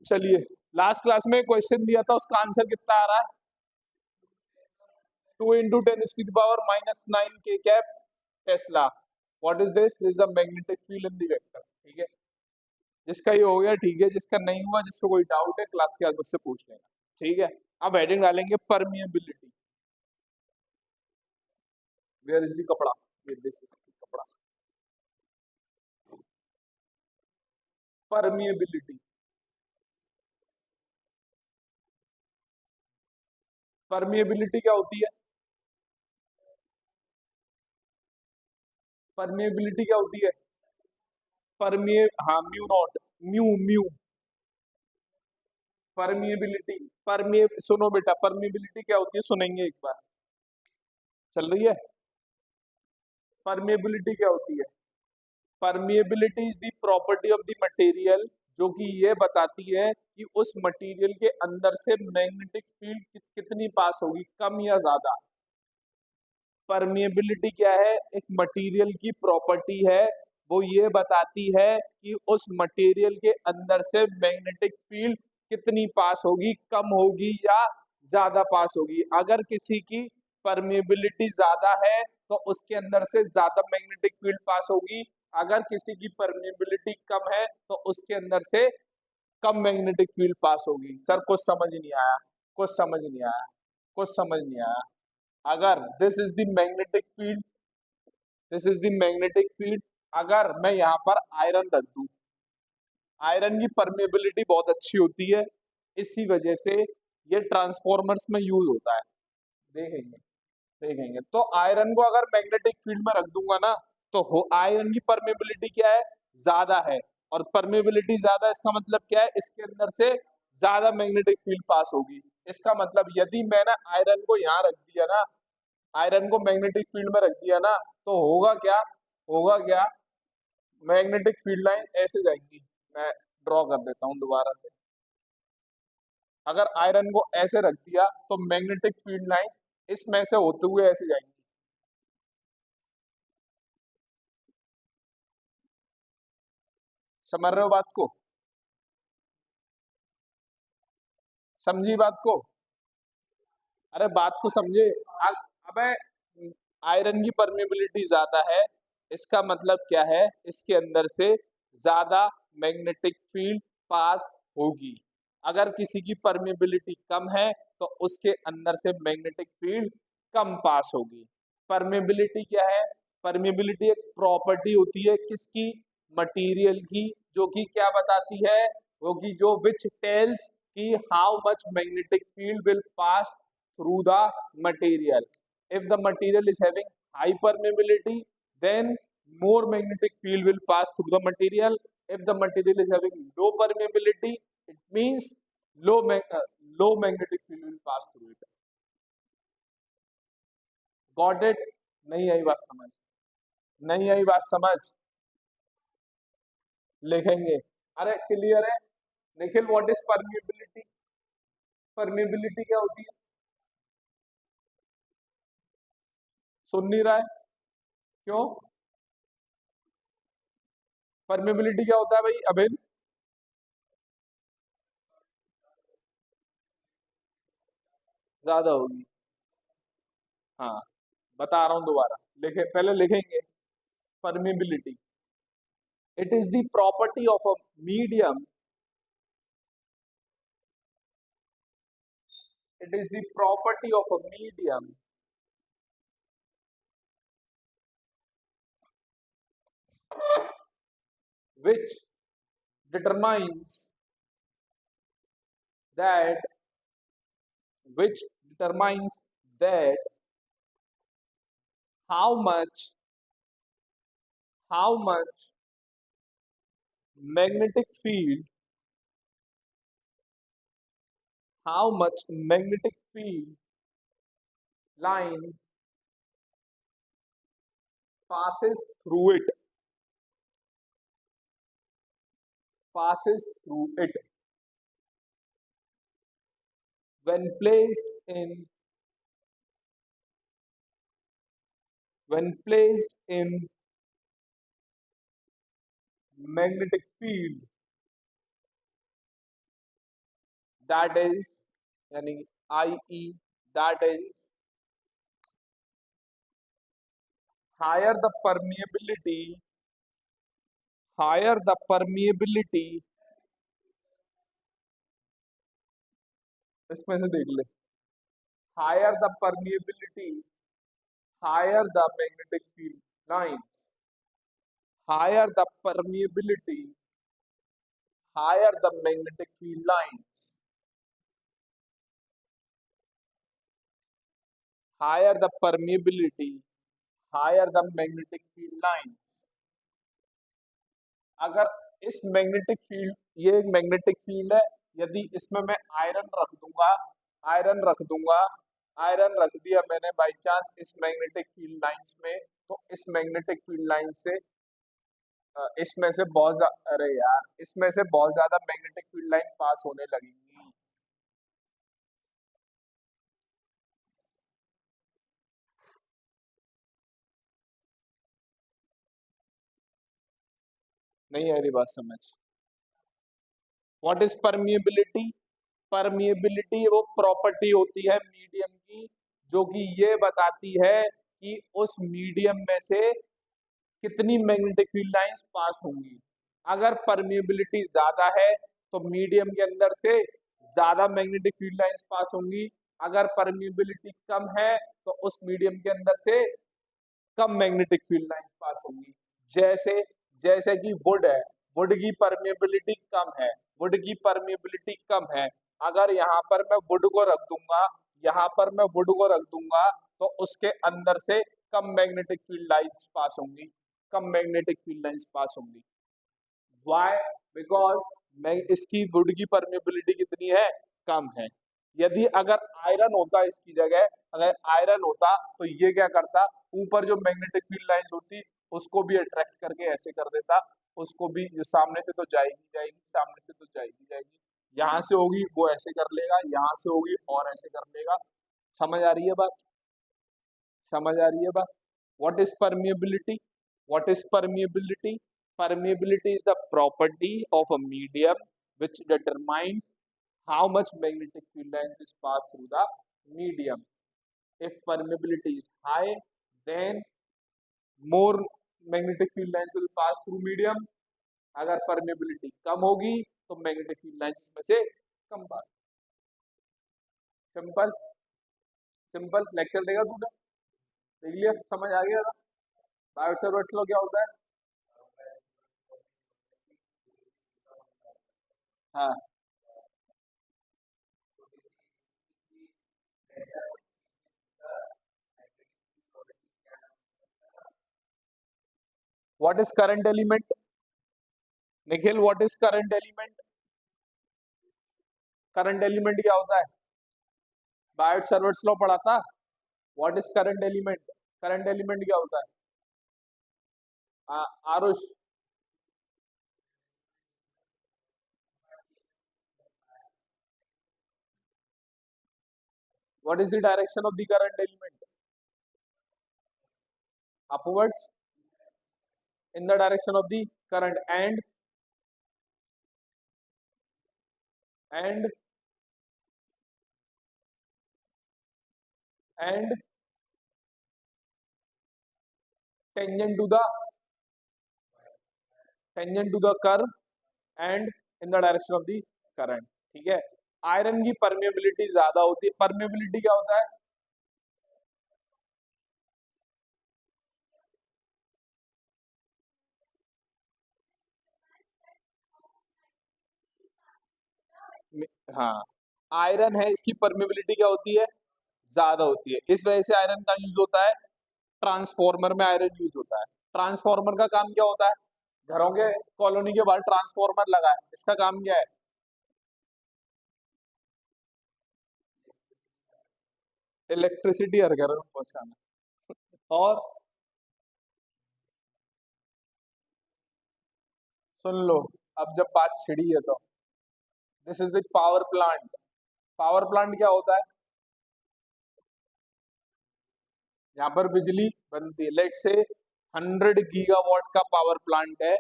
चलिए, last class में question दिया था, उसका आंसर कितना आ रहा है? 2 × 10⁻⁻⁹ k cap Tesla. What is this? This is the magnetic field in the vector. ठीक है, जिसका ये हो गया ठीक है, जिसका नहीं हुआ, जिसको कोई डाउट है क्लास के बाद मुझसे पूछ लेना। ठीक है, अब हेडिंग डालेंगे परमिएबिलिटी। वेयर इज द कपड़ा? ये दिस इज कपड़ा। परमिएबिलिटी, परमिएबिलिटी क्या होती है? परमिएबिलिटी क्या होती है? परमिए हाँ, mu naught, mu mu permeability. परमिए सुनो बेटा, परमिएबिलिटी क्या होती है सुनेंगे एक बार। चल रही है? परमिएबिलिटी क्या होती है? Permeability is the property of the material, जो कि ये बताती है कि उस मटेरियल के अंदर से मैग्नेटिक फील्ड कितनी पास होगी, कम या ज्यादा। परमिएबिलिटी क्या है? एक मटेरियल की प्रॉपर्टी है, वो ये बताती है कि उस मटेरियल के अंदर से मैग्नेटिक फील्ड कितनी पास होगी, कम होगी या ज्यादा पास होगी। अगर किसी की परमिएबिलिटी ज्यादा है तो उसके अंदर से ज्यादा मैग्नेटिक फील्ड पास होगी, अगर किसी की परमिएबिलिटी कम है तो उसके अंदर से कम मैग्नेटिक फील्ड पास होगी। सर कुछ समझ नहीं आया, कुछ समझ नहीं आया, कुछ समझ नहीं आया। अगर this is the magnetic field, this is the magnetic field, अगर मैं यहाँ पर आयरन रख दूं, आयरन की परमेबिलिटी बहुत अच्छी होती है, इसी वजह से ये ट्रांसफॉर्मर्स में यूज होता है। देखेंगे देखेंगे तो आयरन को अगर मैग्नेटिक फील्ड में रख दूंगा ना, तो आयरन की परमेबिलिटी क्या है? ज्यादा है। और परमेबिलिटी ज्यादा, इसका मतलब क्या है? इसके अंदर से ज्यादा मैग्नेटिक फील्ड पास होगी। इसका मतलब यदि मैंने आयरन को यहाँ रख दिया ना, आयरन को मैग्नेटिक फील्ड में रख दिया ना, तो होगा क्या? होगा क्या? मैग्नेटिक फील्ड लाइन ऐसे जाएंगी। मैं ड्रॉ कर देता हूँ दोबारा से। अगर आयरन को ऐसे रख दिया तो मैग्नेटिक फील्ड लाइंस इसमें से होते हुए ऐसे जाएंगी। समझ रहे हो बात को? समझी बात को? अरे बात को समझे। अबे आयरन की परमेबिलिटी ज्यादा है, इसका मतलब क्या है? इसके अंदर से ज्यादा मैग्नेटिक फील्ड पास होगी। अगर किसी की परमेबिलिटी कम है तो उसके अंदर से मैग्नेटिक फील्ड कम पास होगी। परमेबिलिटी क्या है? परमेबिलिटी एक प्रॉपर्टी होती है किसकी? मटेरियल की, जो कि क्या बताती है? वो कि जो विच टेल्स कि how much magnetic field will pass through the material. If the material is having high permeability, then more magnetic field will pass through the material. If the material is having low permeability, it means low magnetic field will pass through it. Got it? नहीं आई बात समझ? नहीं आई बात समझ? लिखेंगे। अरे clear है Nikhil? What is permeability? Permeability क्या होती है? सुन नहीं रहा है? क्यों? परमेबिलिटी क्या होता है भाई अभिन? ज्यादा होगी। हाँ, बता रहा हूं दोबारा। लिखे, पहले लिखेंगे। Permeability, it is the property of a medium, it is the property of a medium which determines that, which determines that how much, how much magnetic field, how much magnetic field lines passes through it, passes through it when placed in, when placed in magnetic field that is यानी IE that is higher the permeability इसमें से देख ले higher the permeability higher the magnetic field lines higher the permeability higher the magnetic field lines higher the permeability higher the magnetic field lines अगर इस magnetic field ये एक magnetic field है यदि इसमें मैं आयरन रख दूंगा आयरन रख दिया मैंने बाय चांस इस मैग्नेटिक फील्ड लाइंस में तो इस मैग्नेटिक फील्ड लाइन से इसमें से अरे यार इसमें से बहुत ज्यादा मैग्नेटिक फील्ड लाइन पास होने लगेंगी नहीं आ रही बात समझ व्हाट इज परमिएबिलिटी परमिएबिलिटी वो प्रॉपर्टी होती है मीडियम की जो कि ये बताती है कि उस मीडियम में से कितनी मैग्नेटिक फील्ड लाइंस पास होंगी अगर परमिएबिलिटी ज्यादा है तो मीडियम के अंदर से ज्यादा मैग्नेटिक फील्ड लाइंस पास होंगी अगर परमिएबिलिटी कम है तो उस मीडियम के अंदर से कम मैग्नेटिक फील्ड लाइंस पास होंगी जैसे जैसे कि वुड है वुड की परमिएबिलिटी कम है वुड की परमिएबिलिटी कम है अगर यहाँ पर मैं वुड को रख दूंगा यहाँ पर मैं वुड को रख दूंगा तो उसके अंदर से कम मैग्नेटिक फील्ड लाइंस पास होंगी कम मैग्नेटिक फील्ड लाइंस पास होंगी व्हाई बिकॉज इसकी वुड की परमिएबिलिटी कितनी है कम है यदि अगर आयरन होता इसकी जगह अगर आयरन होता तो ये क्या करता ऊपर जो मैग्नेटिक फील्ड लाइंस होती उसको भी अट्रैक्ट करके ऐसे कर देता उसको भी जो सामने से तो जाएगी सामने से तो जाएगी यहाँ से होगी वो ऐसे कर लेगा यहाँ से होगी और ऐसे कर लेगा समझ आ रही है बात what is permeability permeability is the property of a medium which determines how much magnetic field lines is passed through the medium if permeability is high then more magnetic field lines will pass through medium अगर permeability कम होगी तो magnetic field lines में से कम पास simple lecture देगा तूने देख लिया समझ आ गया बायोट सर्वर्ट फ्लो क्या होता है हाँ what is current element Nikhil what is current element क्या होता है बायोट सर्वर्ट्स लॉ पढ़ा था व्हाट इज करंट एलिमेंट क्या होता है Aarush what is the direction of the current element upwards in the direction of the current and tangent to the curve and in the direction of the current ठीक है iron की permeability ज्यादा होती है permeability क्या होता है हाँ आयरन है इसकी परमिएबिलिटी क्या होती है ज्यादा होती है इस वजह से आयरन का यूज होता है ट्रांसफार्मर में आयरन यूज होता है ट्रांसफार्मर का काम क्या होता है घरों के कॉलोनी के बाहर ट्रांसफार्मर लगा है इसका काम क्या है इलेक्ट्रिसिटी हर घर में पहुंचाना और सुन लो अब जब बात छिड़ी है तो this is the power plant क्या होता है यहाँ पर बिजली बनती है लेट से 100 गीगावाट का पावर प्लांट है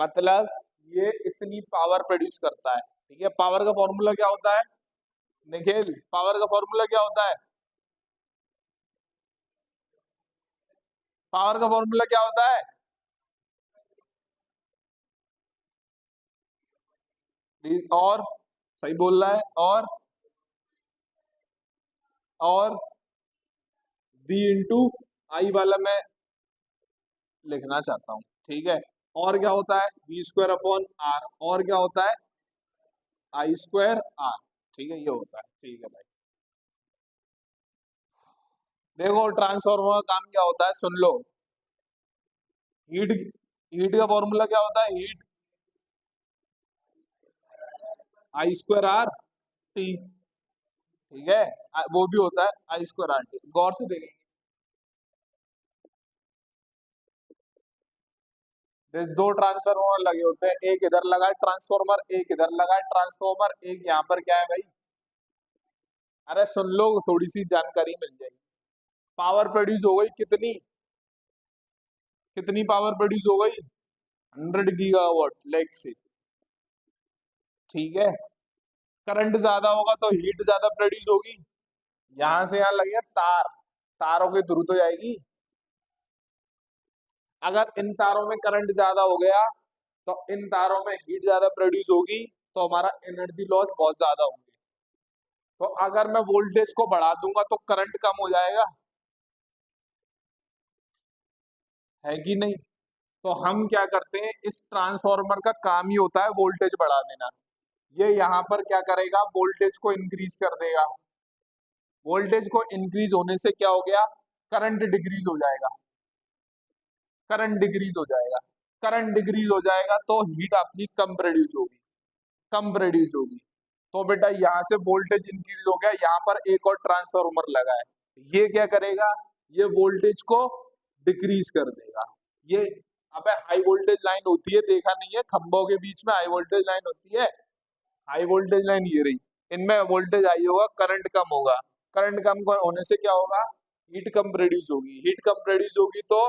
मतलब ये इतनी पावर प्रोड्यूस करता है ठीक है पावर का फॉर्मूला क्या होता है निखिल, पावर का फॉर्मूला क्या होता है? पावर का फॉर्मूला क्या होता है? और सही बोल रहा है। और v इंटू आई वाला मैं लिखना चाहता हूँ, ठीक है। और क्या होता है? V square upon R. और क्या होता है? I square R. ठीक है, ये होता है। ठीक है भाई, देखो ट्रांसफॉर्मर का काम क्या होता है, सुन लो। हीट हीट का फॉर्मूला क्या होता है? हीट आई स्क्वायर आर टी। ठीक है, वो भी होता है आई स्क्वायर आर टी। गौर से देखेंगे, दो ट्रांसफार्मर लगे होते हैं, एक इधर लगा है ट्रांसफॉर्मर, एक इधर लगा है ट्रांसफॉर्मर, एक यहाँ पर क्या है भाई? अरे सुन लो, थोड़ी सी जानकारी मिल जाएगी। पावर प्रोड्यूस हो गई कितनी? कितनी पावर प्रोड्यूस हो गई? 100 गीगावाट, लेट्स से। ठीक है, करंट ज्यादा होगा तो हीट ज्यादा प्रोड्यूस होगी। यहां से यहाँ लगे तार, तारों के थ्रू तो जाएगी। अगर इन तारों में करंट ज्यादा हो गया तो इन तारों में हीट ज्यादा प्रोड्यूस होगी, तो हमारा एनर्जी लॉस बहुत ज्यादा होंगे। तो अगर मैं वोल्टेज को बढ़ा दूंगा तो करंट कम हो जाएगा, है कि नहीं? तो हम क्या करते हैं, इस ट्रांसफार्मर का काम ही होता है वोल्टेज बढ़ा देना। ये यहाँ पर क्या करेगा? वोल्टेज को इंक्रीज कर देगा। वोल्टेज को इंक्रीज होने से क्या हो गया? करंट डिक्रीज हो जाएगा। करंट डिक्रीज हो जाएगा। करंट डिक्रीज हो जाएगा तो हीट अपनी कम प्रोड्यूस होगी। कम प्रोड्यूस होगी। तो बेटा यहाँ से वोल्टेज इंक्रीज हो गया, यहाँ पर एक और ट्रांसफार्मर लगा है। ये क्या करेगा? ये वोल्टेज को डिक्रीज कर देगा। ये, अबे हाई वोल्टेज लाइन होती है, देखा नहीं है खंभों के बीच में हाई वोल्टेज लाइन होती है? हाई वोल्टेज लाइन ये रही। इनमें वोल्टेज हाई होगा, करंट कम होगा। करंट कम होने से क्या होगा? हीट कम प्रोड्यूस होगी। हीट कम प्रोड्यूस होगी तो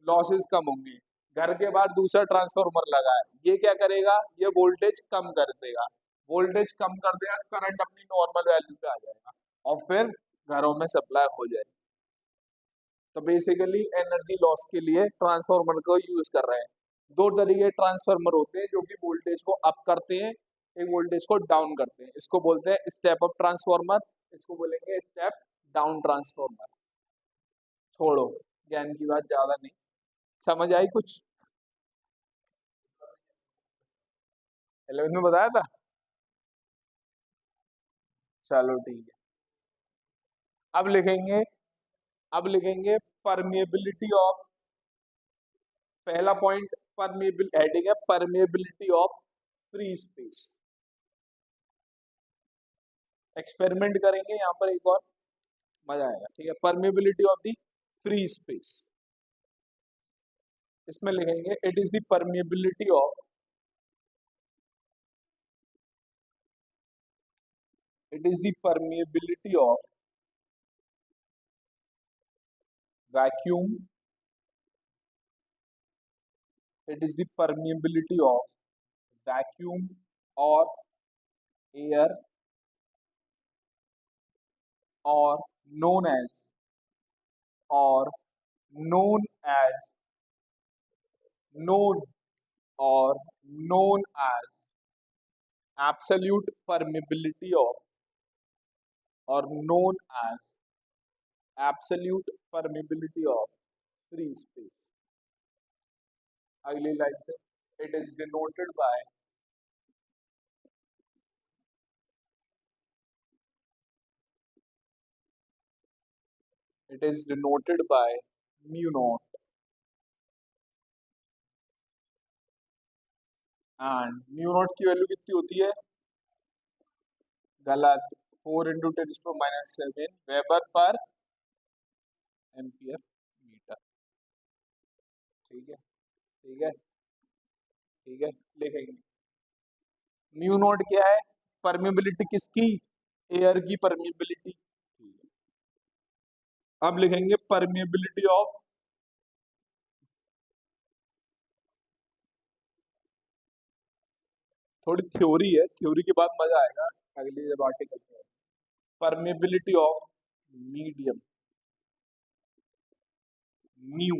लॉसेस कम होंगे। घर के बाद दूसरा ट्रांसफार्मर लगा है, ये क्या करेगा? ये वोल्टेज कम कर देगा। वोल्टेज कम कर देगा, करंट अपनी नॉर्मल वैल्यू पे आ जाएगा और फिर घरों में सप्लाई हो जाएगी। तो बेसिकली एनर्जी लॉस के लिए ट्रांसफार्मर को यूज कर रहे हैं। दो तरीके ट्रांसफार्मर होते हैं जो कि वोल्टेज को अप करते हैं, एक वोल्टेज को डाउन करते हैं। इसको बोलते हैं स्टेप अप ट्रांसफार्मर, इसको बोलेंगे स्टेप डाउन ट्रांसफार्मर। छोड़ो, ज्ञान की बात ज्यादा नहीं। समझ आई कुछ? 11th में बताया था। चलो ठीक है। अब लिखेंगे, अब लिखेंगे परमिएबिलिटी ऑफ, पहला पॉइंट परमिएबिल हेडिंग है permeability of free space. Experiment करेंगे यहाँ पर एक और, मजा आएगा। ठीक है, permeability of the free space. इसमें लिखेंगे it is the permeability of, it is the permeability of vacuum, it is the permeability of vacuum or air, or known as, or known as, known or known as absolute permeability of, or known as absolute permeability of free space। अगली line से, it is denoted by, it is denoted by mu naught and mu naught की value कितनी होती है? गलत, 4 × 10⁻⁷ weber पर ampere metre. ठीक है, ठीक है, ठीक है, लिखेंगे म्यू नॉट क्या है? परमिबिलिटी किसकी? एयर की परमिबिलिटी। अब लिखेंगे परमिबिलिटी ऑफ, थोड़ी थ्योरी है, थ्योरी के बाद मजा आएगा अगली जब आर्टिकल में। permeability of medium, mu.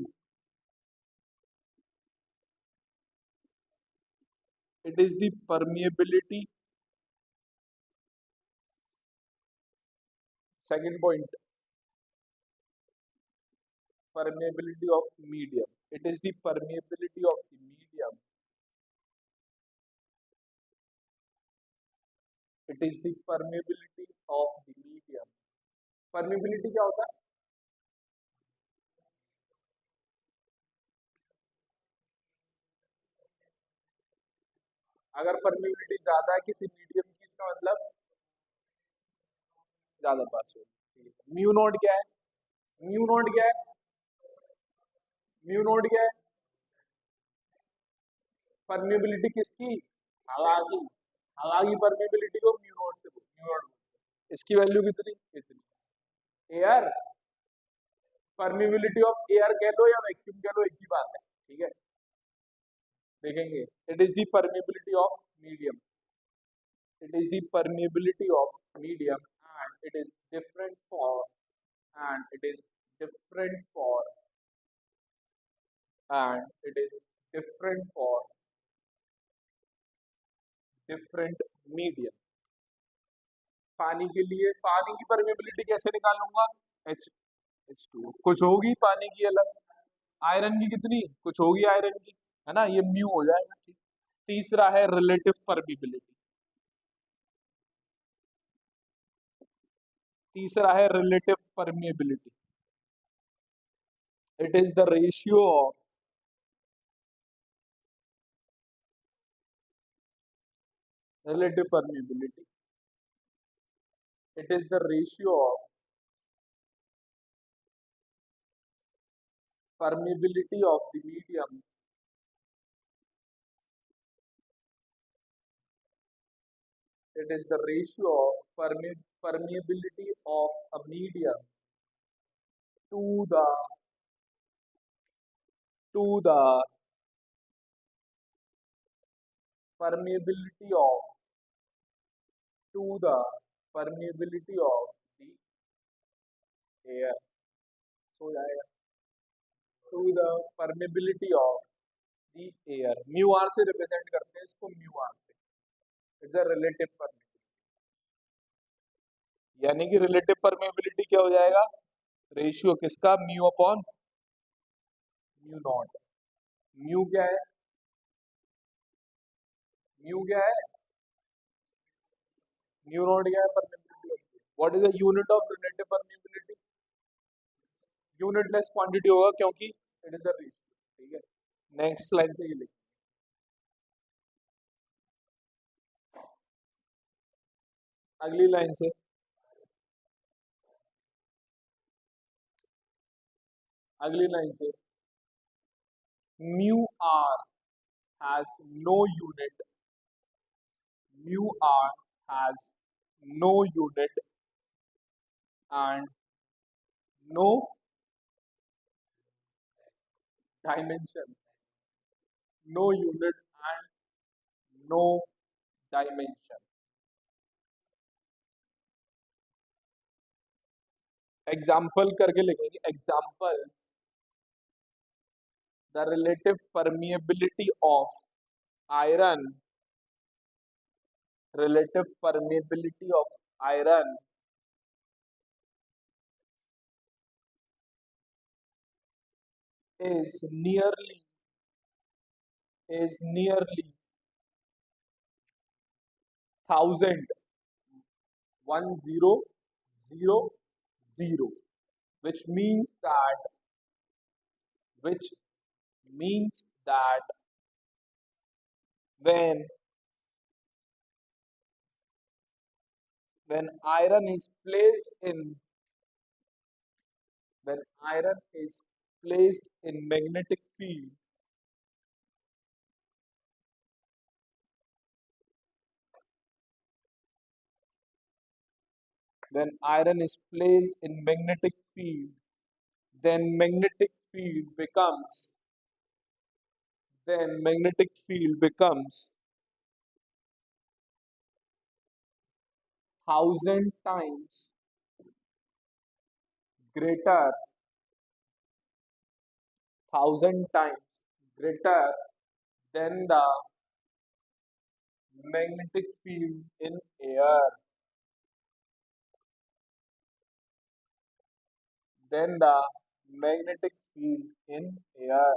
It is the permeability. Second point, permeability of medium. It is the permeability of the medium. It is the permeability of the medium. Permeability क्या होता है? अगर permeability ज्यादा है किसी मीडियम की, इसका मतलब ज्यादा पास हो। म्यू नॉट क्या है? म्यू नॉट क्या है? म्यू नॉट क्या है? परमेबिलिटी किसकी? हवा की। हवा की परमेबिलिटी को म्यू नॉट से म्यू नॉट। इसकी वैल्यू कितनी? इतनी। एयर, परमेबिलिटी ऑफ एयर कह लो या वैक्यूम कह लो, एक ही बात है, ठीक है। देखेंगे, it is the permeability of medium. It is the permeability of medium and it is different for and it is different for and it is different for different medium। पानी के लिए पानी की परमेबिलिटी कैसे निकालूंगा? H2 कुछ होगी पानी की अलग, आयरन की कितनी कुछ होगी आयरन की, है ना, ये म्यू हो जाएगा, ठीक। तीसरा है रिलेटिव परमेबिलिटी। तीसरा है relative permeability. It is the ratio of relative permeability. It is the ratio of permeability of the medium it is the ratio of permeability of a medium to the permeability of the permeability of the air। so जाएगा to the permeability of the air। Mu R से represent करते हैं इसको, mu R से। It's a relative permeability, यानी कि relative permeability क्या हो जाएगा? रेशियो किसका? Mu upon mu naught. Mu क्या है? म्यू क्या है? म्यू नॉट क्या है? Permeability. What is the unit of relative permeability? Unitless quantity होगा क्योंकि इट इज द रेशियो, ठीक है। नेक्स्ट लाइन से ये लिख, अगली लाइन से अगली लाइन से mu R has no unit, mu R has no unit and no dimension, no unit and no dimension. Example करके लिखेंगे। Example, the relative permeability of iron, relative permeability of iron is nearly 1000, 1000, which means that when iron is placed in magnetic field, when iron is placed in magnetic field, then magnetic field becomes 1000 times greater, 1000 times greater than the magnetic field in air, than the magnetic field in air.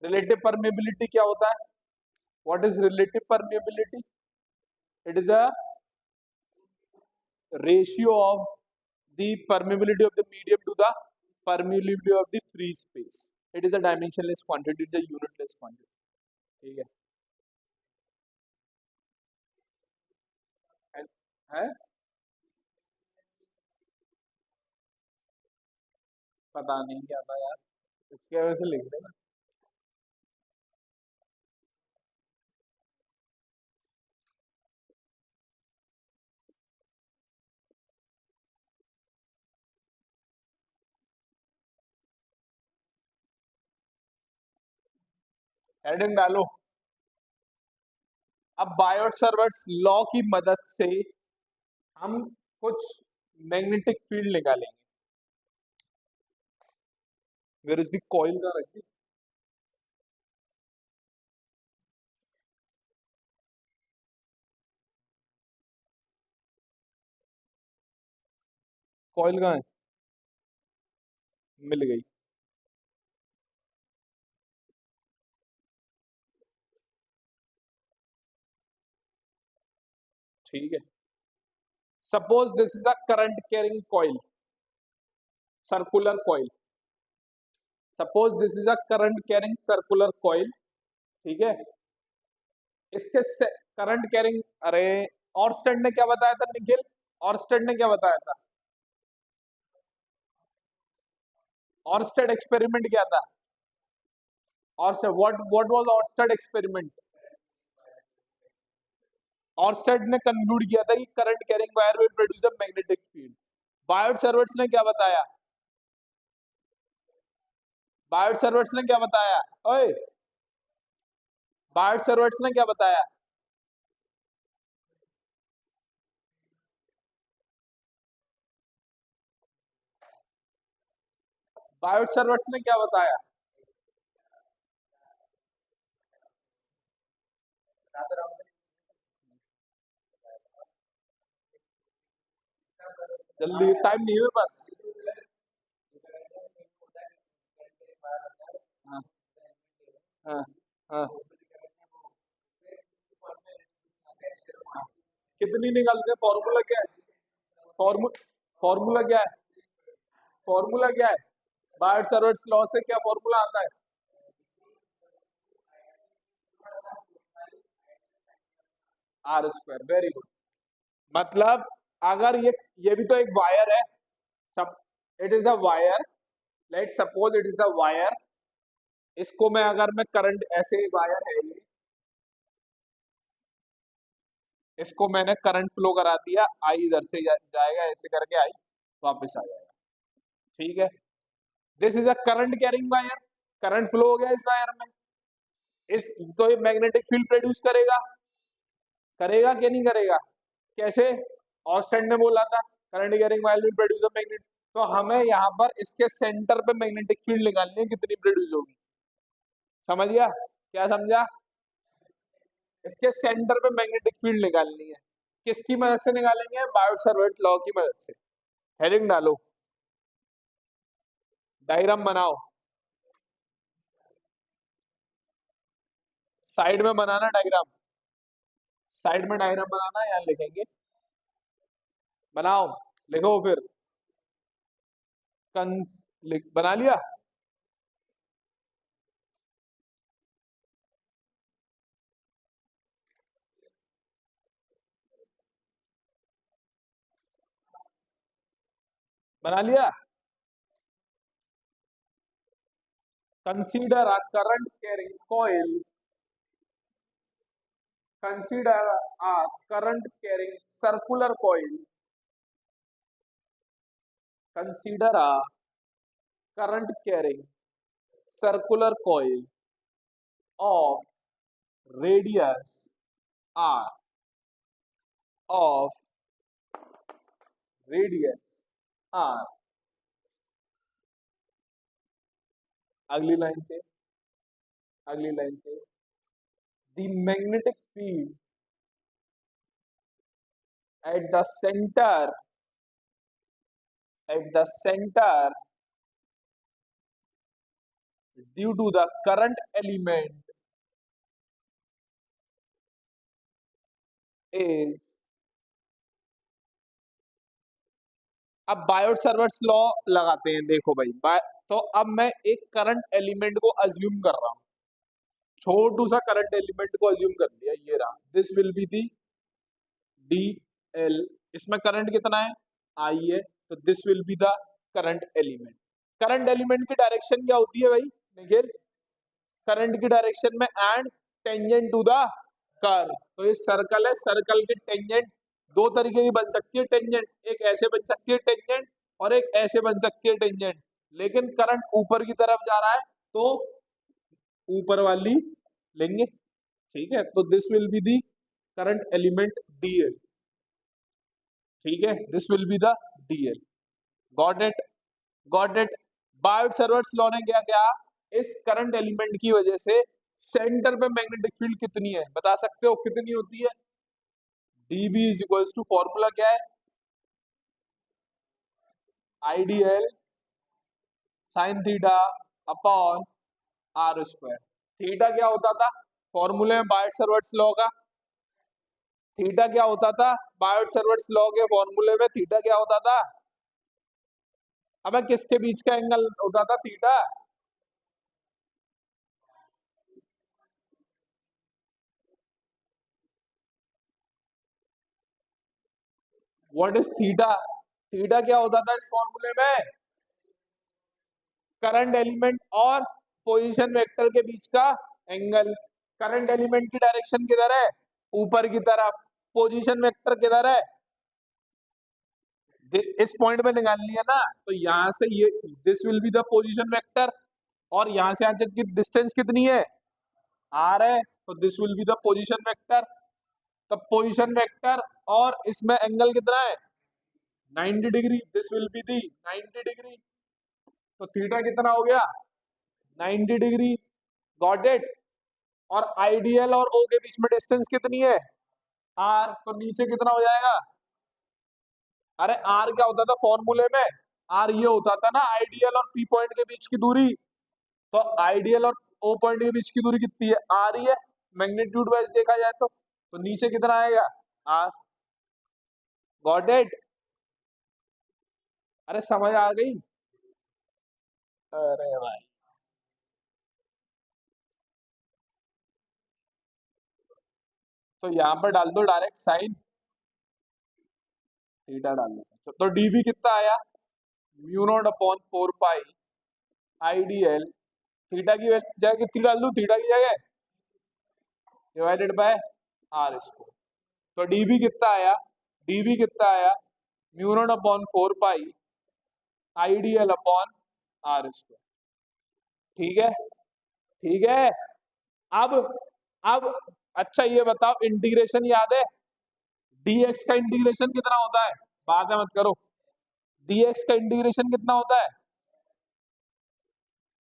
Relative permeability क्या होता है? What is relative permeability? It is a ratio of the permeability of the medium to the permeability of the free space. It is a dimensionless quantity. It's a unitless quantity. ठीक है? है? पता नहीं क्या था यार, इसके वजह से लिख देना। हेडिंग डालो। अब बायोट-सावर्ट्स लॉ की मदद से हम कुछ मैग्नेटिक फील्ड निकालेंगे। वेयर इज द कॉइल का रखिए। कॉइल कहाँ है? मिल गई। ठीक है। Suppose this is a current carrying coil, circular coil. Suppose this is a current carrying circular coil. ठीक है। इसके करंट कैरिंग, अरे ऑर्स्टेड ने क्या बताया था निखिल? ऑर्स्टेड ने क्या बताया था? ऑर्स्टेड एक्सपेरिमेंट क्या था? Oersted what was Oersted experiment? Oersted ने कंक्लूड किया था कि current carrying wire will produce a magnetic field. Biot Savart's ने क्या बताया? बायोट-सावर्ट्स ने क्या बताया? ओए, बायोट-सावर्ट्स ने क्या बताया? बायोट-सावर्ट्स ने क्या बताया? जल्दी, टाइम नहीं है बस। हाँ हाँ हाँ। कितनी निकालते हैं? फॉर्मूला क्या है? फॉर्मूला क्या है? फॉर्मूला क्या है? बायोट-सावर्ट्स लॉ से क्या फॉर्मूला आता है? R square. Very good. मतलब अगर ये भी तो एक वायर है। सब, it is a wire. Let suppose it is a wire. इसको मैं, अगर मैं करंट, ऐसे वायर है ये, इसको मैंने करंट फ्लो करा दिया, आई इधर से जाएगा, ऐसे करके आई वापस आ जाएगा। ठीक है। This is a current carrying wire. Current flow हो गया इस वायर में। इस तो ये मैग्नेटिक फील्ड प्रोड्यूस करेगा। करेगा कि नहीं करेगा? कैसे? ऑर्स्टेड ने बोला था current carrying wire will produce a magnet. तो हमें यहाँ पर इसके सेंटर पे मैग्नेटिक फील्ड निकालनी है, कितनी प्रोड्यूस होगी। समझ गया? क्या समझा? इसके सेंटर पे मैग्नेटिक फील्ड निकालनी है। किसकी मदद से निकालेंगे? बायोट-सावर्ट लॉ की मदद से। हेडिंग डालो, डायग्राम बनाओ। साइड में बनाना डायग्राम, साइड में डायग्राम बनाना, यहाँ लिखेंगे। बनाओ, लिखो फिर। बना लिया? बना लिया? Consider a current carrying coil, consider a current carrying circular coil, consider a current carrying circular coil of radius r of radius r। अगली लाइन से, अगली लाइन से, the magnetic field at the center due to the current element is। अब Biot Savart's law लगाते हैं, देखो भाई तो अब मैं एक करंट एलिमेंट को अज्यूम कर रहा हूं, छोटू सा करंट एलिमेंट को अज्यूम कर लिया, ये रहा, this will be the D L, इसमें करंट कितना है, आई है, तो this will be the current element. Current element की डायरेक्शन क्या होती है भाई निखिल, करंट की डायरेक्शन में and tangent to the curve, तो ये सर्कल है, सर्कल की टेंजेंट दो तरीके की बन सकती है टेंजेंट, एक ऐसे बन सकती है टेंजेंट और एक ऐसे बन सकती है टेंजेंट, लेकिन करंट ऊपर की तरफ जा रहा है तो ऊपर वाली लेंगे, ठीक है, तो this will be the current element DL, ठीक है, this will be the DL, got it, got it. Biot Savart's law ने क्या क्या, इस करंट एलिमेंट की वजह से सेंटर पे मैग्नेटिक फील्ड कितनी है बता सकते हो, कितनी होती है, dB is equals to, formula क्या है, IDL sine theta upon R square. Theta क्या होता था फॉर्मूले में बायोट सर्वर्स लॉ का, थीटा क्या होता था बायोट सर्वर्स लॉ के फॉर्मूले में, थीटा क्या होता था, अब किसके बीच का एंगल होता था theta, what is theta, theta क्या होता था इस फॉर्मूले में, करंट एलिमेंट और पोजीशन वेक्टर के बीच का एंगल। करंट एलिमेंट की डायरेक्शन किधर है, ऊपर की तरफ, पोजीशन वेक्टर किधर है, इस पॉइंट पे निकाल लिया ना, तो यहां से ये this will be the position vector, और यहां से यहाँ तक की डिस्टेंस कितनी है, आर है, तो this will be the position vector, तो पोजीशन वेक्टर और इसमें एंगल कितना है 90 degree, this will be the 90 degree, तो थीटा कितना हो गया 90 डिग्री, गॉट इट। और आईडीएल और ओ के बीच में डिस्टेंस कितनी है आर, तो नीचे कितना हो जाएगा, अरे आर क्या होता था फॉर्मूले में, आर ये होता था ना आईडीएल और पी पॉइंट के बीच की दूरी, तो आईडीएल और ओ पॉइंट के बीच की दूरी कितनी है, आर ही है, मैग्नीट्यूड वाइज देखा जाए तो नीचे कितना आएगा आर, गॉट इट। अरे समझ आ गई, अरे भाई तो यहाँ पर डाल दो डायरेक्ट साइन थीटा डाल दो, तो डीबी कितना आया mu naught upon 4 pi IDL, theta की जगह कितनी डाल दू, थीटा की जगह डिवाइडेड बाय आर स्क्वायर, तो डीबी कितना आया, डीबी कितना आया mu naught upon 4 pi IDL upon R square, ठीक है, ठीक है। अब अच्छा ये बताओ, इंटीग्रेशन याद है, dx का इंटीग्रेशन कितना होता है, बाद में मत करो, dx का इंटीग्रेशन कितना होता है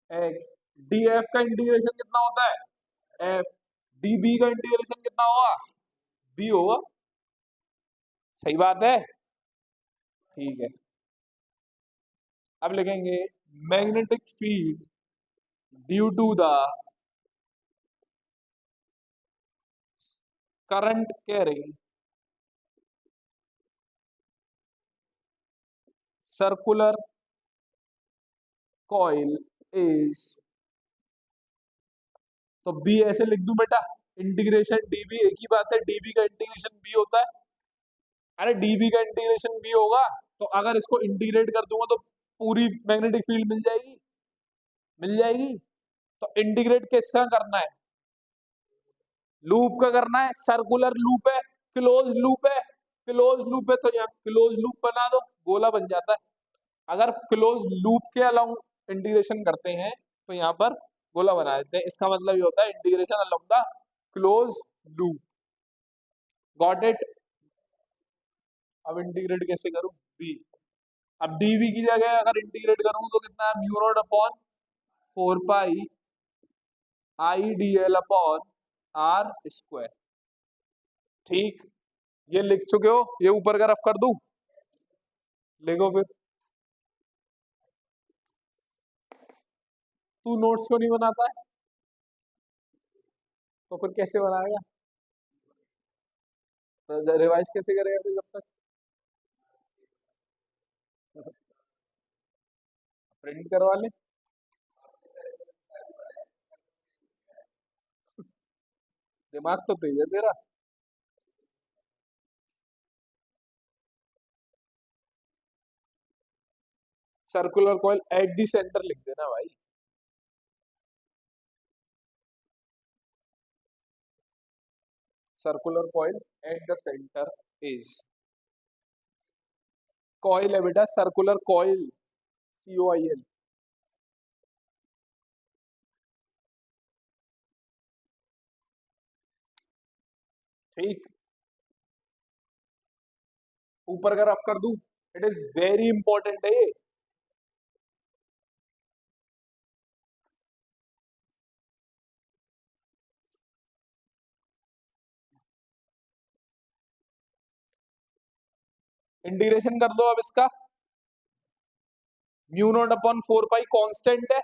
x, df का इंटीग्रेशन कितना होता है f, db का इंटीग्रेशन कितना होगा b होगा, सही बात है, ठीक है। अब लिखेंगे magnetic field due to the current carrying circular coil is, तो बी ऐसे लिख दूं बेटा, इंटीग्रेशन डीबी, एक ही बात है, डीबी का इंटीग्रेशन बी होता है, अरे डीबी का इंटीग्रेशन बी होगा, तो अगर इसको इंटीग्रेट कर दूंगा तो पूरी मैग्नेटिक फील्ड मिल जाएगी, मिल जाएगी, तो इंटीग्रेट किसका करना है, लूप का करना है, सर्कुलर लूप है, क्लोज लूप है, क्लोज लूप है तो यहाँ क्लोज लूप बना दो, गोला बन जाता है। अगर क्लोज लूप के अलाउंग इंटीग्रेशन करते हैं तो यहाँ पर गोला बना देते हैं। इसका मतलब ये होता है integration along the close loop. Got it. अब इंटीग्रेट कैसे करूं? बी। अब डीवी की जगह अगर इंटीग्रेट करूं तो कितना है? Mu naught upon 4 pi I D L upon R square. ठीक, ये लिख चुके हो, ये ऊपर का रफ कर दूं? लिखो फिर। तू नोट्स क्यों नहीं बनाता है? तो फिर कैसे बनाएगा? तो रिवाइज कैसे करेगा फिर जब तक? प्रिंट करवा ले। दिमाग तो तेज है तेरा। Circular coil eight the centre लिख देना भाई। Circular coil eight the centre is, coil है बेटा, सर्कुलर कॉइल, COIL। ठीक, ऊपर का रफ कर दूं? इट इज वेरी इंपॉर्टेंट है ये। इंटीग्रेशन कर दो अब इसका। म्यू नॉट अपॉन 4 पाई कांस्टेंट है,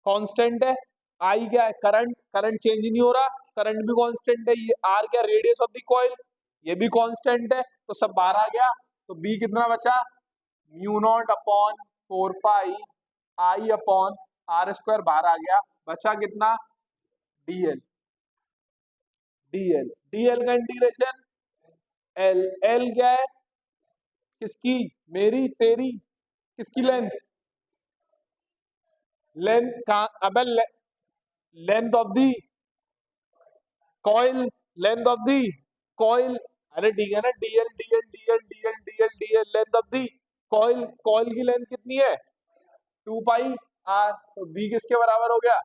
कांस्टेंट है। आई क्या है? करंट, करंट चेंज नहीं हो रहा, करंट भी कांस्टेंट है। ये आर क्या? रेडियस ऑफ द कॉइल, ये भी कांस्टेंट है। तो सब बाहर आ गया, तो बी कितना बचा? Mu naught upon 4 pi I upon R square बाहर आ गया, बचा कितना? डीएल। डीएल, डीएल का इंटीग्रेशन एल। एल क्या है? किसकी? मेरी, तेरी? किसकी लेंथ? लेंथ कहाँ? अबे length of the coil, length of the coil. अरे ठीक है ना, DL DL DL DL DL DL, length of the coil. Coil की लेंथ कितनी है? 2 पाई आर। तो बी किसके बराबर हो गया?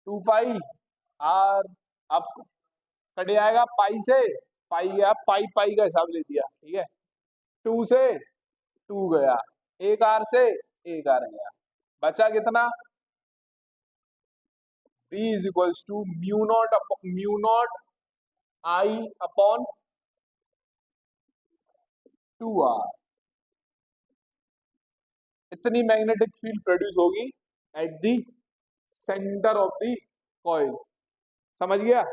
2 पाई आर। अब कट जाएगा पाई से, पाई गया, पाई पाई का हिसाब ले दिया, ठीक है। 2 से 2 गया, एक आर से एक आर गया, बचा कितना? B is equals to mu naught I upon 2R। इतनी मैग्नेटिक फील्ड प्रोड्यूस होगी at the centre of the coil. समझ गया?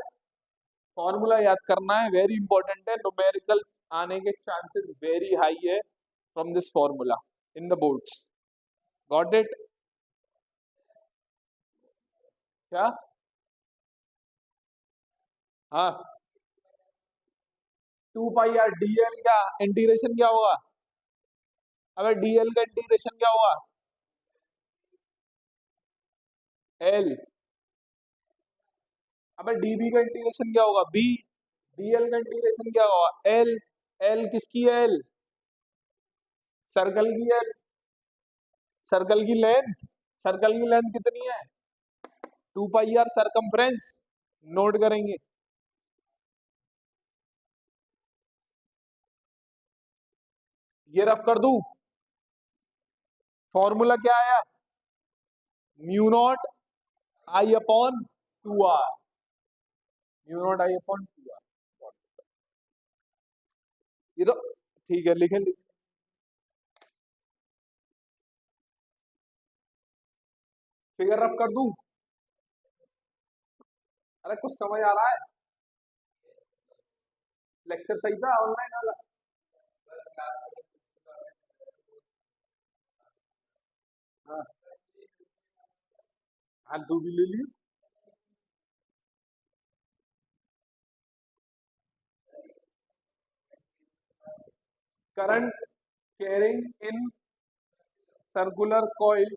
फॉर्मूला याद करना है, वेरी इंपॉर्टेंट है। न्यूमेरिकल आने के चांसेस वेरी हाई है from this formula in the boards. Got it? क्या? हाँ, 2 पाई आर। डीएल का इंटीग्रेशन क्या होगा? अगर डीएल का इंटीग्रेशन क्या होगा? एल। अबे डीबी का इंटीग्रेशन क्या होगा? बी। डीएल का इंटीग्रेशन क्या होगा? एल। एल किसकी है? एल सर्कल की है। सर्कल की लेंथ, सर्कल की लेंथ कितनी है? 2 पाई आर सरकमफ्रेंस। नोट करेंगे। ये रफ कर दूं? फॉर्मूला क्या आया? Mu naught I upon 2R। Mu naught I upon 2R। ये तो ठीक है, लिखे लिखे। फिगर रफ कर दूं? अरे कुछ समझ आ रहा है? लेक्चर सही था ऑनलाइन वाला? हाँ, हाँ तू भी ले लियो। Current carrying in circular coil,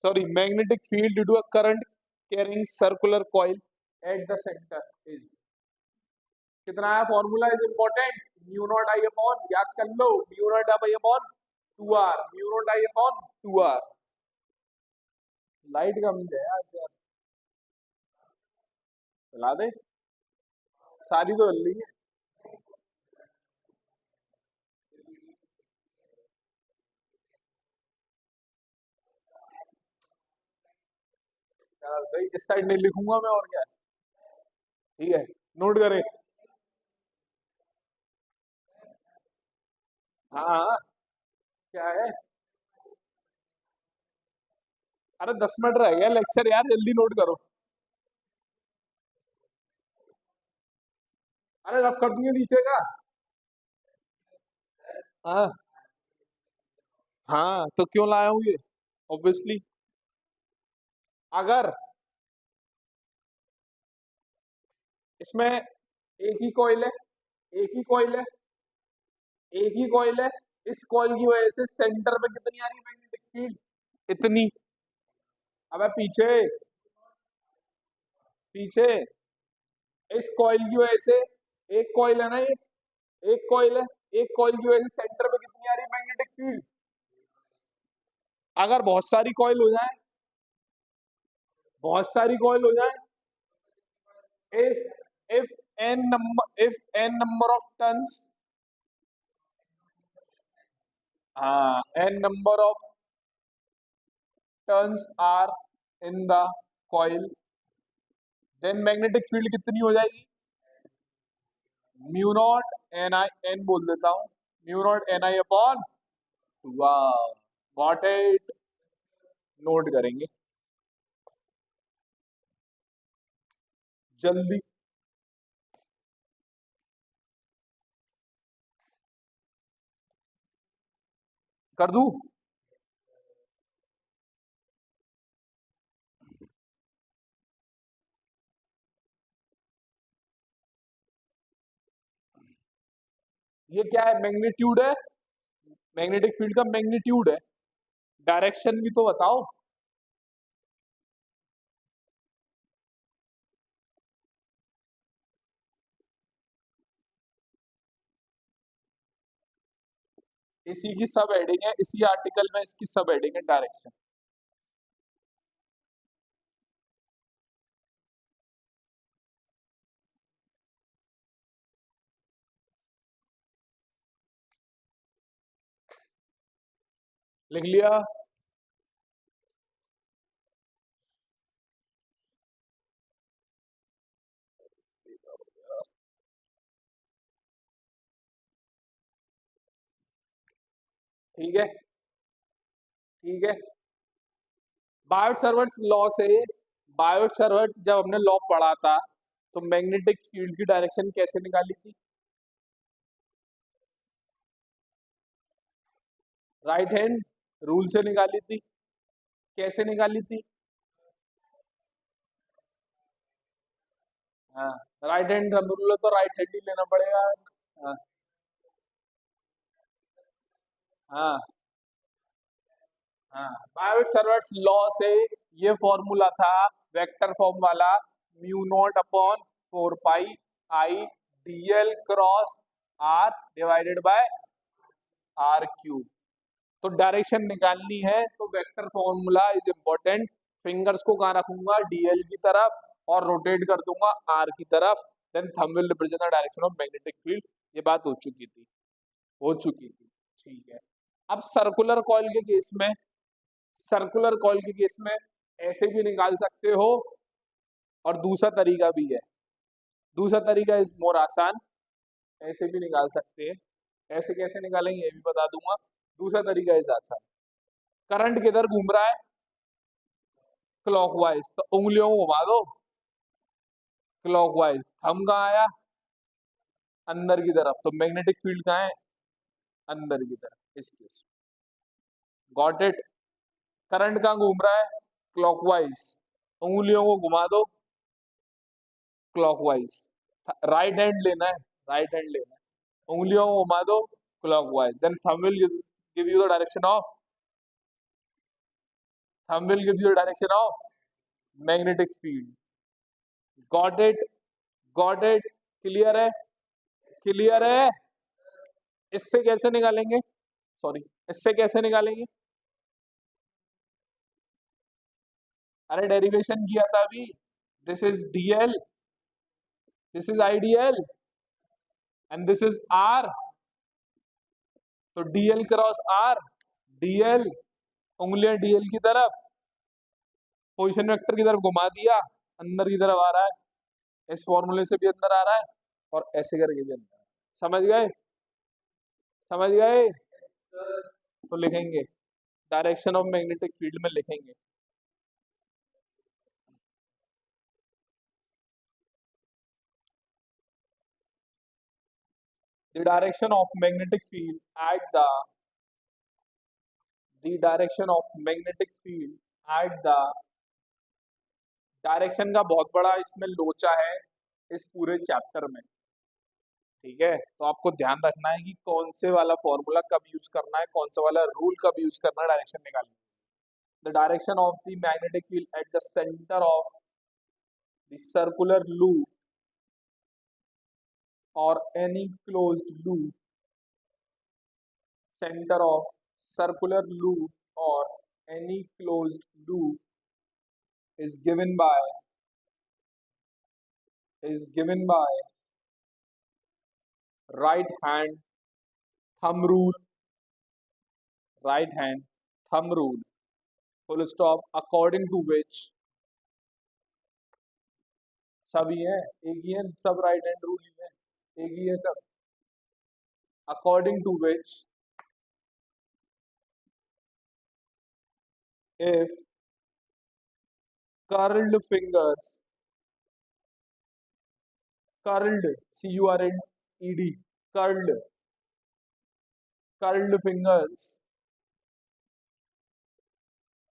sorry, magnetic field due to a current carrying circular coil at the center is, कितना है? Formula is important. Mu naught I upon, याद कर लो, mu naught I upon 2r mu naught I upon 2r। Light कम है यार, चला दे, सारी तो जल रही है। चल भाई इस साइड नहीं लिखूंगा मैं, और क्या है। ठीक है, नोट करें। हाँ हाँ, क्या है। अरे 10 मिनट रह गया लेक्चर यार, जल्दी नोट करो। अरे रफ कर दूंगे नीचे का। हाँ हाँ, तो क्यों लाया हूँ ये, ऑब्वियसली। अगर इसमें एक ही कॉइल है, एक ही कॉइल है, एक ही कॉइल है, इस कॉइल की वजह से सेंटर पे कितनी आ रही है मैग्नेटिक फील्ड, इतनी। अब पीछे, पीछे इस कॉइल की वजह से, एक कॉइल है ना ये, एक कॉइल है, एक कॉइल की वजह से सेंटर पे कितनी आ रही है मैग्नेटिक फील्ड। अगर बहुत सारी कॉइल हो जाए, बहुत सारी कॉइल हो जाए, if n number of turns, हाँ n number of turns are in the coil, then magnetic field कितनी हो जाएगी, mu naught N I, N बोल देता हूँ, mu naught N I upon 2r। Got it, note करेंगे जल्दी। कर दूं, ये क्या है, मैग्नीट्यूड है, मैग्नेटिक फील्ड का मैग्नीट्यूड है, डायरेक्शन भी तो बताओ। इसी की सब हेडिंग है, इसी आर्टिकल में इसकी सब हेडिंग है, डायरेक्शन। लिख लिया। ठीक है, ठीक है। बायोट सर्वट लॉ से, बायोट सर्वट जब हमने लॉ पढ़ा था, तो मैग्नेटिक फील्ड की डायरेक्शन कैसे निकाली थी, राइट हैंड रूल से निकाली थी। कैसे निकाली थी, हाँ, राइट हैंड रूल है तो राइट हैंड ही लेना पड़ेगा। हाँ हाँ हाँ, बायोट सर्वट लॉ से ये फॉर्मूला था, वेक्टर फॉर्म वाला, mu naught upon 4 pi I DL cross R divided by R cube. तो डायरेक्शन निकालनी है तो vector formula is important. Fingers को कहाँ रखूंगा, डीएल की तरफ, और रोटेट कर दूंगा आर की तरफ, then thumb will represent the direction of magnetic field. ये बात हो चुकी थी, हो चुकी थी। ठीक है, अब सर्कुलर कॉइल के केस में, सर्कुलर कॉइल के केस में ऐसे भी निकाल सकते हो, और दूसरा तरीका भी है, दूसरा तरीका इज मोर आसान, ऐसे भी निकाल सकते हैं। ऐसे कैसे निकालेंगे ये भी बता दूंगा। दूसरा तरीका इज आसान, करंट किधर घूम रहा है, क्लॉकवाइज, तो उंगलियों को घुमा दो क्लॉकवाइज, थंब कहाँ आया, अंदर की तरफ, तो मैग्नेटिक फील्ड कहाँ है, अंदर की तरफ इस केस। Got it. करंट कहाँ घूम रहा है, क्लॉकवाइज, उंगलियों को घुमा दो क्लॉकवाइज, राइट हैंड लेना है, राइट हैंड लेना है, उंगलियों को घुमा दो clockwise, then thumb will give you the direction of, thumb will give you the direction of magnetic field. Got it, got it, clear है, क्लियर है। इससे कैसे निकालेंगे, सॉरी, इससे कैसे निकालेंगे? अरे डेरिवेशन किया था अभी। This is DL, this is IDL and this is R. तो डीएल क्रॉस आर, डीएल उंगलियां डीएल की तरफ, पोजीशन वेक्टर की तरफ घुमा दिया, अंदर की तरफ आ रहा है, इस फॉर्मूले से भी अंदर आ रहा है और ऐसे करके भी अंदर। समझ गए? समझ गए? तो लिखेंगे डायरेक्शन ऑफ मैग्नेटिक फील्ड में लिखेंगे the direction of magnetic field at the direction of magnetic field at the direction का बहुत बड़ा इसमें लोचा है इस पूरे चैप्टर में। ठीक है, तो आपको ध्यान रखना है कि कौन से वाला फॉर्मूला कब यूज करना है, कौन सा वाला रूल कब यूज करना है डायरेक्शन निकालने। The direction of the magnetic field at the centre of the circular loop और any closed loop, center of circular loop or any closed loop is given by right hand thumb rule, right hand thumb rule, full stop, according to which सभी है, एक ही है, सब right hand rule ही है, एक ही है सब। according to which if curled fingers, curled, C-U-R-L-E-D, curled fingers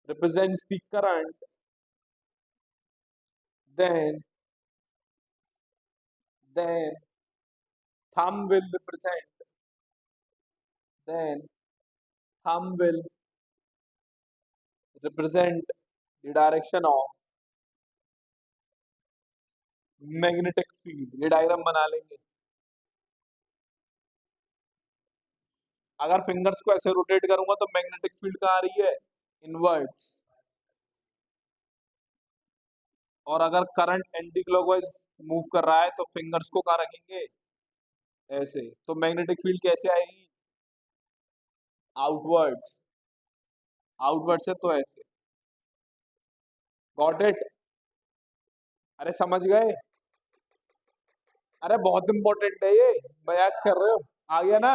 represents the current, then thumb will represent, then thumb will represent the direction of magnetic field. ये डायग्राम बना लेंगे। अगर फिंगर्स को ऐसे रोटेट करूंगा तो मैग्नेटिक फील्ड कहाँ आ रही है? इनवर्ट्स। और अगर करंट एंटी क्लॉकवाइज मूव कर रहा है तो फिंगर्स को कहाँ रखेंगे? ऐसे। तो मैग्नेटिक फील्ड कैसे आएगी? आउटवर्ड्स। आउटवर्ड से तो ऐसे। Got it? अरे समझ गए? अरे बहुत इंपॉर्टेंट है ये, मजाक कर रहे हो? आ गया ना?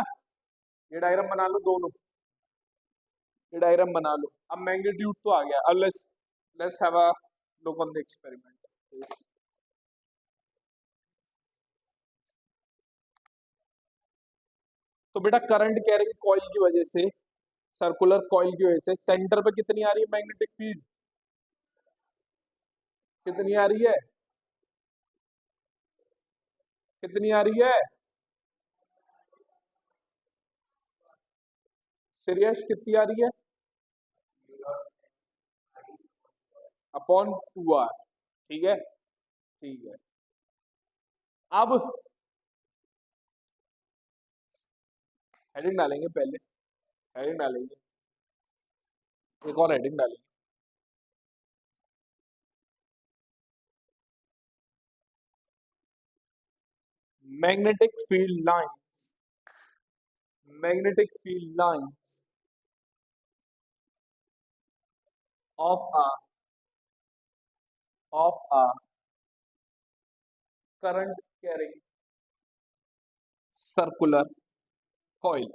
ये डायग्राम बना लो दोनों, ये डायग्राम बना लो। अब मैग्नीट्यूड तो आ गया। अब let's have a look on the experiment. तो बेटा करंट कैरिंग कॉइल की वजह से, सर्कुलर कॉइल की वजह से सेंटर पे कितनी आ रही है मैग्नेटिक फील्ड? कितनी आ रही है? कितनी आ रही है? सीरियस कितनी आ रही है? Upon 2r। ठीक है, ठीक है। अब हेडिंग डालेंगे, पहले हेडिंग डालेंगे, एक और हेडिंग डालेंगे। Magnetic field lines, magnetic field lines of a current carrying circular coil।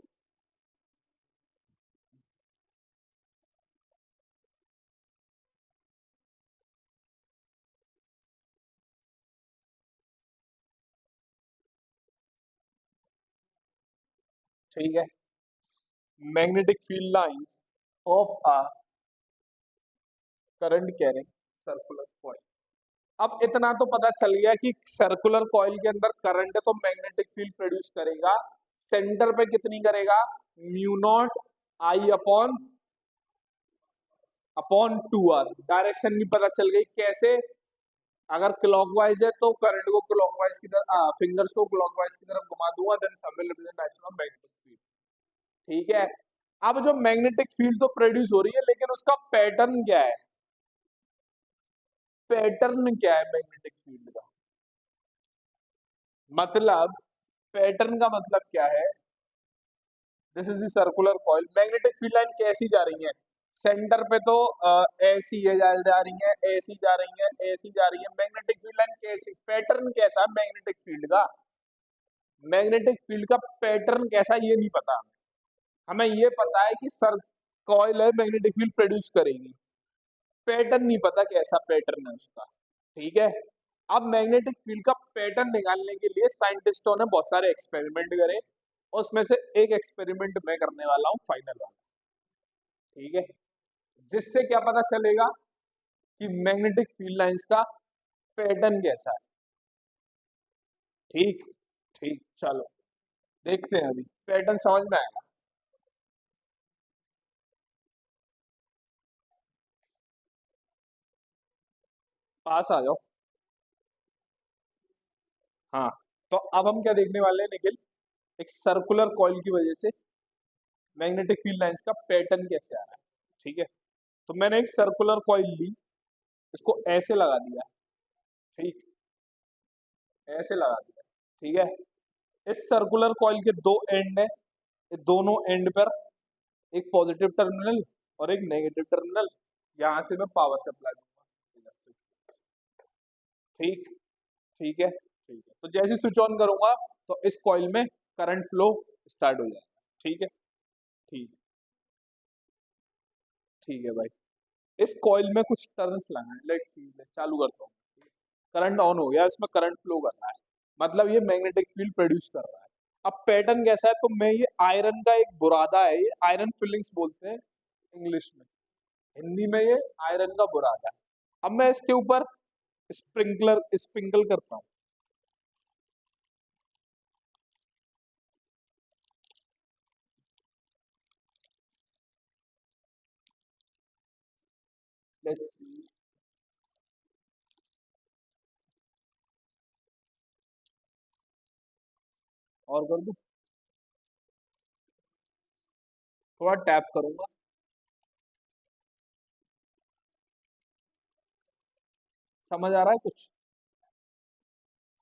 ठीक है, magnetic field lines of a current carrying circular coil. अब इतना तो पता चल गया कि सर्कुलर कॉइल के अंदर करंट है तो मैग्नेटिक फील्ड प्रोड्यूस करेगा। सेंटर पे कितनी करेगा? Mu naught I upon 2r। Direction भी पता चल गई। कैसे? अगर क्लॉकवाइज है तो करंट को क्लॉकवाइज की तरफ, फिंगर्स को क्लॉकवाइज की तरफ घुमा दूंगा, then thumb will represent direction of magnetic field. ठीक है, अब जो मैग्नेटिक फील्ड तो प्रोड्यूस हो रही है, लेकिन उसका पैटर्न क्या है, पैटर्न क्या है मैग्नेटिक फील्ड का, मतलब पैटर्न का मतलब क्या है, this is the circular coil, magnetic field line कैसी जा रही है, सेंटर पे तो ऐसी है जा रही है, ऐसी जा रही है, ऐसी जा रही है, मैग्नेटिक फील्ड लाइन कैसी, पैटर्न कैसा मैग्नेटिक फील्ड का, मैग्नेटिक फील्ड का पैटर्न कैसा ये नहीं पता हमें, हमें ये पता है कि सर कॉइल है, मैग्नेटिक फील्ड प्रोड्यूस करेगी, पैटर्न नहीं पता कैसा पैटर्न है उसका, ठीक है। अब मैग्नेटिक फील्ड का पैटर्न निकालने के लिए साइंटिस्टों ने बहुत सारे एक्सपेरिमेंट करे, उसमें से एक एक्सपेरिमेंट मैं करने वाला हूँ फाइनल वाला, ठीक है, जिससे क्या पता चलेगा कि मैग्नेटिक फील्ड लाइंस का पैटर्न कैसा है, ठीक, ठीक, चलो देखते हैं, अभी पैटर्न समझ में आएगा। पास आ जाओ। हाँ, तो अब हम क्या देखने वाले हैं निखिल, एक सर्कुलर कॉइल की वजह से मैग्नेटिक फील्ड लाइंस का पैटर्न कैसे आ रहा है, ठीक है। तो मैंने एक सर्कुलर कॉइल ली, इसको ऐसे लगा दिया, ठीक, ऐसे लगा दिया, ठीक है। इस सर्कुलर कॉइल के दो एंड है, ये दोनों एंड पर एक पॉजिटिव टर्मिनल और एक नेगेटिव टर्मिनल, यहां से मैं पावर सप्लाई दूंगा इधर से, ठीक, ठीक है, ठीक है। तो जैसे स्विच ऑन करूंगा तो इस कॉइल में करंट फ्लो स्टार्ट हो जाएगा, ठीक है, ठीक, ठीक है भाई। इस कॉइल में कुछ टर्न्स लगा है, लेट्स सी, चालू करता हूँ, करंट ऑन हो गया, इसमें करंट फ्लो कर रहा है, मतलब ये मैग्नेटिक फील्ड प्रोड्यूस कर रहा है। अब पैटर्न कैसा है, तो मैं ये आयरन का एक बुरादा है, ये आयरन फिलिंग्स बोलते हैं इंग्लिश में, हिंदी में ये आयरन का बुरादा है। अब मैं इसके ऊपर स्प्रिंकल करता हूँ, लेट्स सी, और कर दूं, थोड़ा टैप करूंगा, समझ आ रहा है कुछ,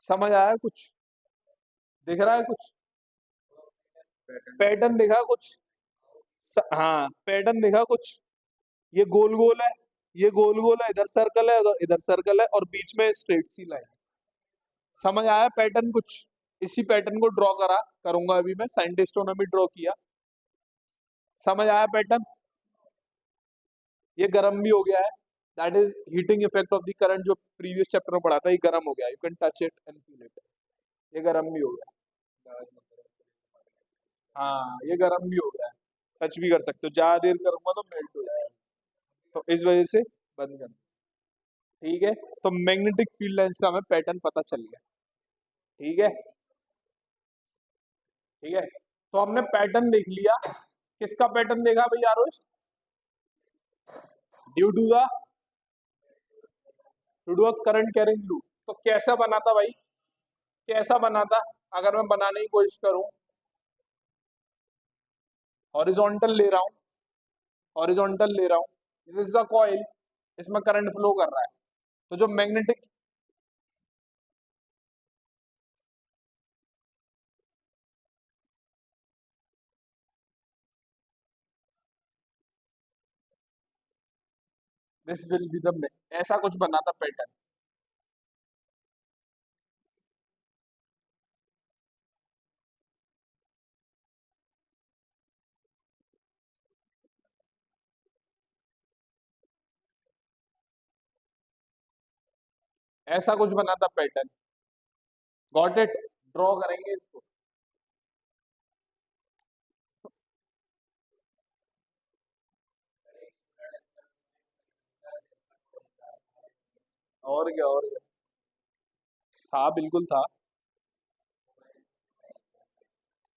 समझ आया है कुछ, दिख रहा है कुछ, पैटर्न दिखा कुछ, हाँ पैटर्न दिखा कुछ, ये गोल गोल है, ये गोल गोल है, इधर सर्कल है, इधर सर्कल है, और बीच में स्ट्रेट सी लाइन, समझ आया पैटर्न कुछ, इसी पैटर्न को ड्रॉ करूंगा अभी मैं, साइंटिस्टों ने भी ड्रॉ किया, समझ आया पैटर्न, ये गर्म भी हो गया है, that is heating effect of the current, जो प्रीवियस चैप्टर में पढ़ा था, ये गर्म हो गया, you can touch it and feel it, ये गर्म भी हो गया, हाँ ये गर्म भी हो गया है, टच भी कर सकते हो, ज्यादा देर करूंगा तो मेल्ट हो जाएगा, तो इस वजह से बंद कर, ठीक है। तो मैग्नेटिक फील्ड लाइंस का हमें पैटर्न पता चल गया, ठीक है, ठीक है। तो हमने पैटर्न देख लिया, किसका पैटर्न देखा भाई Aarush, due to a current carrying loop, तो कैसा बना था भाई, कैसा बना था, अगर मैं बनाने की कोशिश करूं, हॉरिजॉन्टल ले रहा हूं, हॉरिजॉन्टल ले रहा हूं, दिस इज द कॉइल, इसमें करंट फ्लो कर रहा है, तो जो magnetic, this will be the, ऐसा कुछ बना था पैटर्न, ऐसा कुछ बना था पैटर्न, गॉट इट, ड्रॉ करेंगे इसको, और क्या था, बिल्कुल था,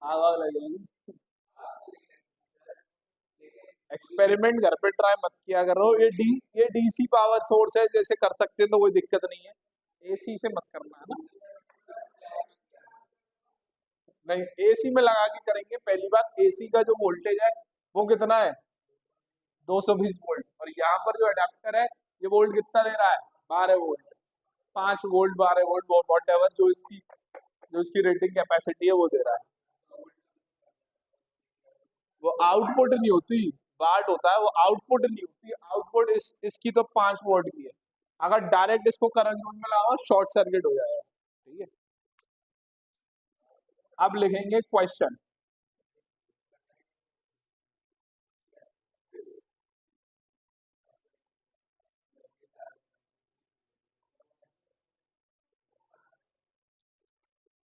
आग आग लगेगी, एक्सपेरिमेंट घर पे ट्राई मत किया करो, ये डीसी पावर सोर्स है, जैसे कर सकते हैं तो कोई दिक्कत नहीं है, एसी से मत करना है ना, नहीं एसी में लगा के करेंगे, पहली बात एसी का जो वोल्टेज है वो कितना है 220 वोल्ट, और यहाँ पर जो अडेप्टर है ये वोल्ट कितना दे रहा है 12 volt, 5 volt 12 volt what ever जो इसकी रेटिंग कैपेसिटी है वो दे रहा है। वो आउटपुट नहीं होती, वाट होता है, वो आउटपुट नहीं होती, आउटपुट इसकी तो 5 वोल्ट की है। अगर डायरेक्ट इसको करंट जोन में लाओ शॉर्ट सर्किट हो जाएगा। ठीक है, अब लिखेंगे क्वेश्चन।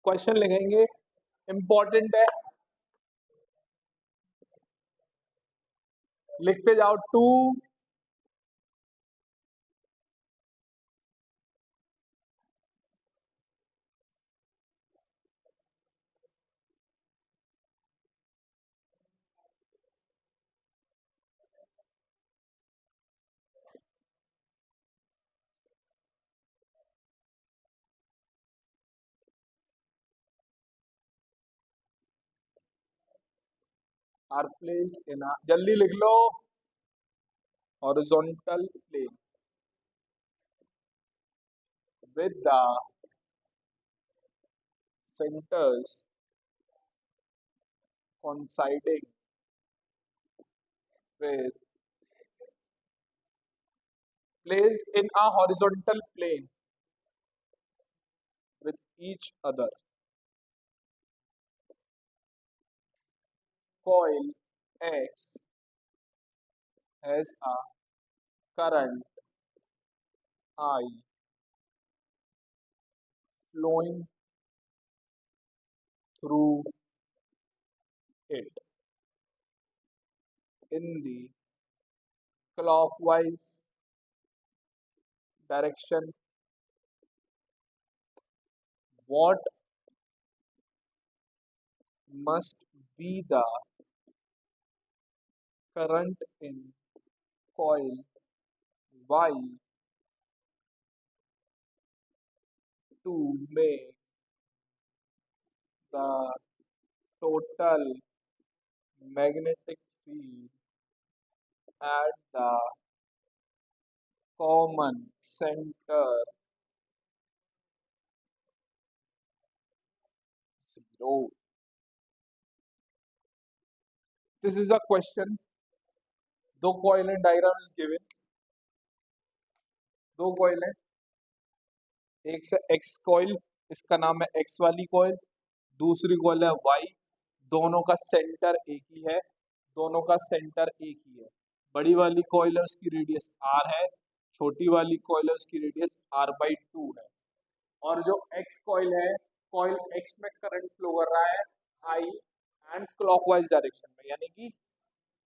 क्वेश्चन लिखेंगे, इंपॉर्टेंट है, लिखते जाओ। Two are placed in a, जल्दी लिख लो, horizontal plane with the centers coinciding with, placed in a horizontal plane with each other. Coil X has a current I flowing through it in the clockwise direction. What must be the current in coil Y to make the total magnetic field at the common center zero? This is a question. दो coil हैं, diagram is given, दो coil हैं, एक से x coil, इसका नाम है x वाली कॉइल, दूसरी कॉइल है वाई, दोनों का सेंटर एक ही है, दोनों का सेंटर एक ही है। बड़ी वाली कॉइल है उसकी रेडियस आर है, छोटी वाली कॉइल है उसकी रेडियस r/2 है। और जो एक्स कॉइल है, कॉइल एक्स में करंट फ्लो कर रहा है आई एंड क्लॉकवाइज डायरेक्शन में, यानी कि